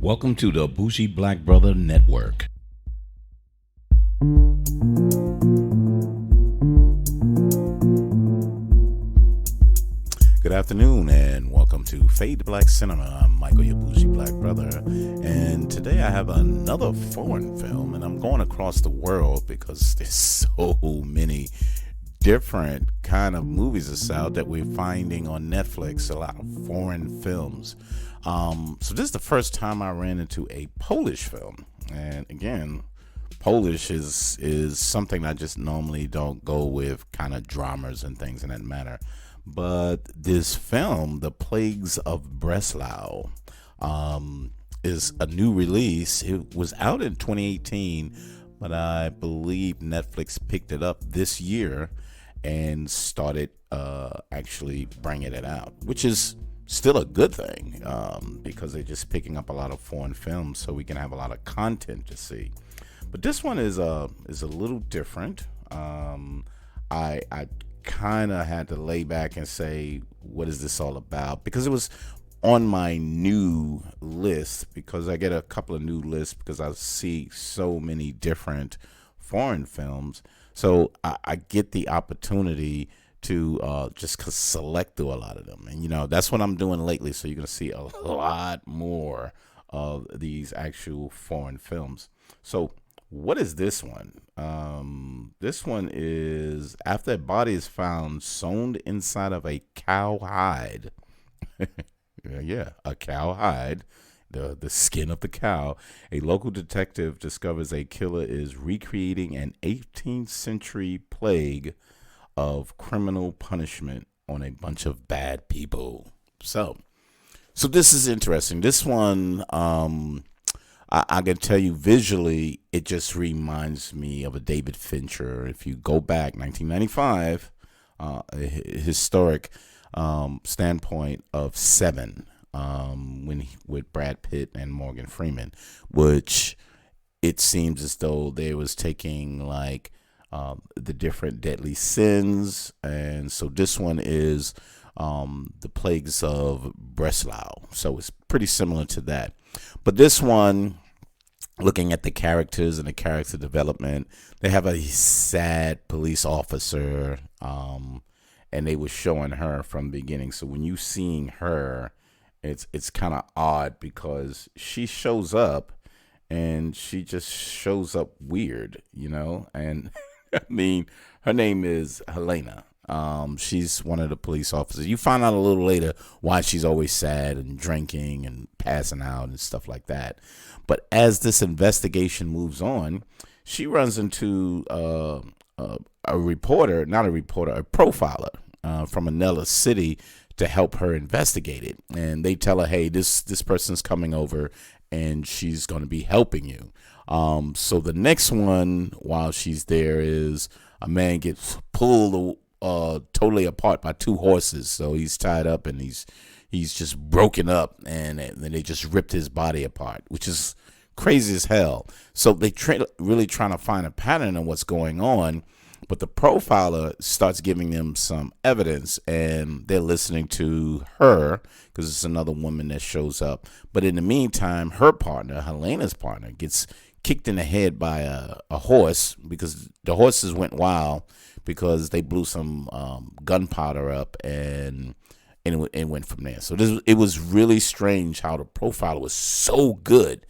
Welcome to the Bougie Black Brother Network. Good afternoon and welcome to Fade to Black Cinema. I'm Michael, your Bougie Black Brother, and today I have another foreign film, and I'm going across the world because there's so many different kind of movies that's out that we're finding on Netflix, a lot of foreign films. So this is the first time I ran into a Polish film, and again, Polish is something I just normally don't go with, kind of dramas and things in that matter. But this film, The Plagues of Breslau, is a new release. It was out in 2018, but I believe Netflix picked it up this year and started actually bringing it out, which is still a good thing, because they're just picking up a lot of foreign films so we can have a lot of content to see. But this one is a little different. I kind of had to lay back and say, what is this all about? Because it was on my new list, because I get a couple of new lists because I see so many different foreign films. So I get the opportunity to just select through a lot of them. And, that's what I'm doing lately. So you're going to see a lot more of these actual foreign films. So what is this one? This one is after a body is found sewn inside of a cow hide. Yeah, a cow hide, the skin of the cow. A local detective discovers a killer is recreating an 18th century plague of criminal punishment on a bunch of bad people. So this is interesting. This one, I can tell you visually, it just reminds me of a David Fincher. If you go back, 1995, a historic standpoint of Seven, with Brad Pitt and Morgan Freeman, which it seems as though they was taking like the different deadly sins, and so this one is the plagues of Breslau. So it's pretty similar to that. But this one, looking at the characters and the character development, they have a sad police officer, and they were showing her from the beginning. So when you seeing her, it's kind of odd because she shows up and she just shows up weird, and I mean, her name is Helena. She's one of the police officers. You find out a little later why she's always sad and drinking and passing out and stuff like that. But as this investigation moves on, she runs into a profiler from another city to help her investigate it. And they tell her, hey, this person's coming over and she's going to be helping you. So the next one, while she's there, is a man gets pulled totally apart by two horses. So he's tied up and he's just broken up, and then they just ripped his body apart, which is crazy as hell. So they really trying to find a pattern of what's going on, but the profiler starts giving them some evidence, and they're listening to her because it's another woman that shows up. But in the meantime, her partner, Helena's partner, gets kicked in the head by a horse because the horses went wild because they blew some gunpowder up, and it went from there. So it was really strange how the profiler was so good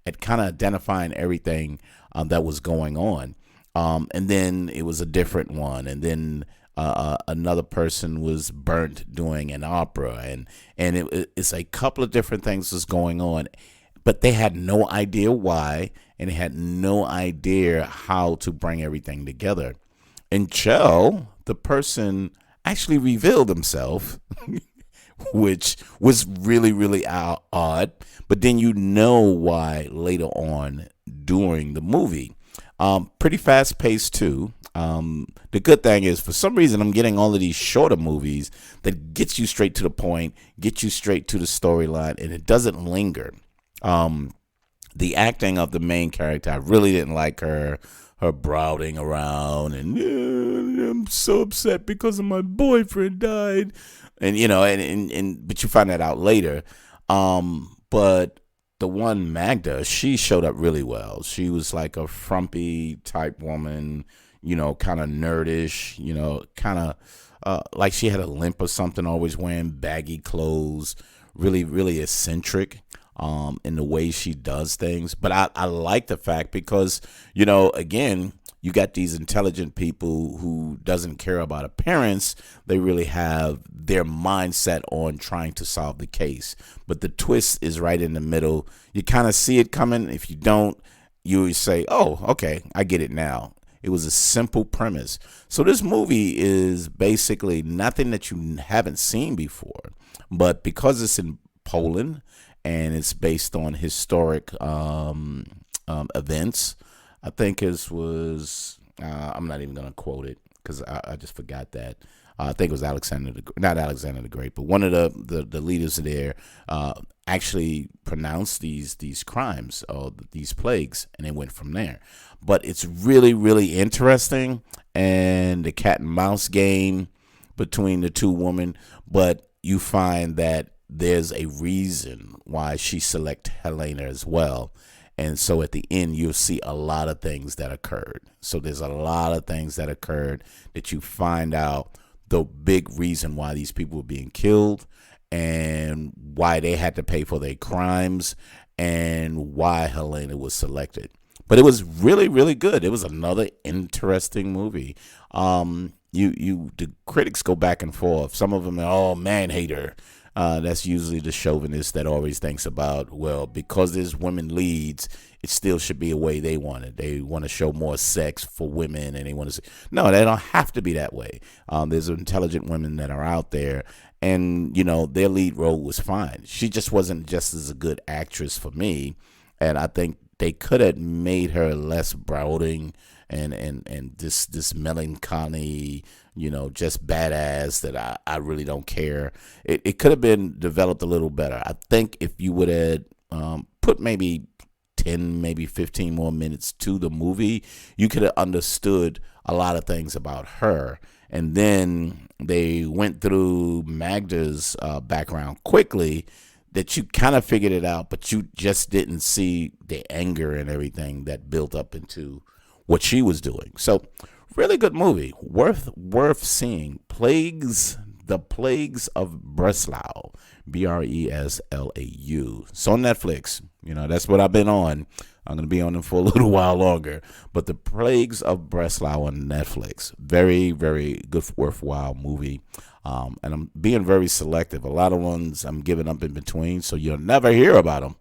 at kind of identifying everything that was going on. And then it was a different one, and then another person was burnt doing an opera, and it's a couple of different things was going on, but they had no idea why, and they had no idea how to bring everything together. Until the person actually revealed himself, which was really, really odd. But then why later on during the movie. Pretty fast paced too. The good thing is, for some reason, I'm getting all of these shorter movies that gets you straight to the point, get you straight to the storyline, and it doesn't linger. The acting of the main character, I really didn't like her browding around and I'm so upset because of my boyfriend died, and but you find that out later. But the one Magda, she showed up really well. She was like a frumpy type woman, kind of nerdish, kind of like she had a limp or something, always wearing baggy clothes, really, really eccentric in the way she does things. But I like the fact because, again, you got these intelligent people who doesn't care about appearance. They really have their mindset on trying to solve the case. But the twist is right in the middle. You kind of see it coming. If you don't, you say, oh, okay, I get it now. It was a simple premise. So this movie is basically nothing that you haven't seen before. But because it's in Poland and it's based on historic events, I think it was, I'm not even going to quote it because I just forgot that. I think it was not Alexander the Great, but one of the leaders there actually pronounced these crimes or these plagues, and it went from there. But it's really, really interesting, and the cat and mouse game between the two women, but you find that there's a reason why she select Helena as well. And so at the end, you'll see a lot of things that occurred. So there's a lot of things that occurred that you find out the big reason why these people were being killed and why they had to pay for their crimes and why Helena was selected. But it was really, really good. It was another interesting movie. The critics go back and forth. Some of them are, oh, man hater. That's usually the chauvinist that always thinks about, well, because there's women leads, it still should be a way they want it. They want to show more sex for women, and they want to say, no, they don't have to be that way. There's intelligent women that are out there, and, their lead role was fine. She just wasn't just as a good actress for me, and I think they could have made her less brooding and this melancholy, just badass that I really don't care. It could have been developed a little better. I think if you would have put maybe 10, maybe 15 more minutes to the movie, you could have understood a lot of things about her. And then they went through Magda's background quickly, that you kind of figured it out, but you just didn't see the anger and everything that built up into what she was doing. So really good movie, worth seeing. The Plagues of Breslau, Breslau. So on Netflix, that's what I've been on. I'm going to be on them for a little while longer. But The Plagues of Breslau on Netflix, very, very good, worthwhile movie. And I'm being very selective. A lot of ones I'm giving up in between, so you'll never hear about them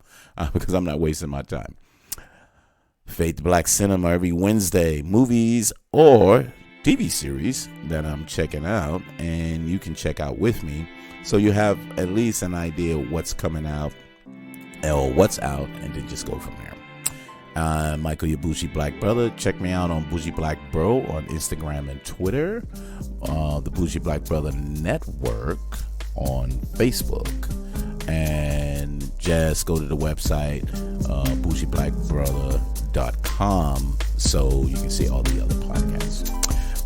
because I'm not wasting my time. Fade to Black Cinema every Wednesday, movies or TV series that I'm checking out, and you can check out with me, so you have at least an idea what's coming out or what's out, and then just go from there. Michael, your Bougie Black Brother. Check me out on Bougie Black Bro on Instagram and Twitter. The Bougie Black Brother Network on Facebook. And just go to the website, bougieblackbrother.com, so you can see all the other podcasts.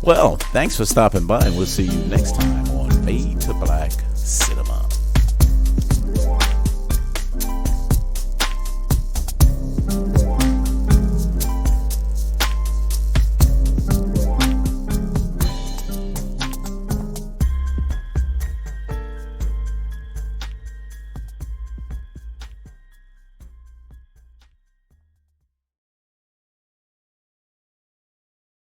Well, thanks for stopping by, and we'll see you next time on Fade to Black Cinema.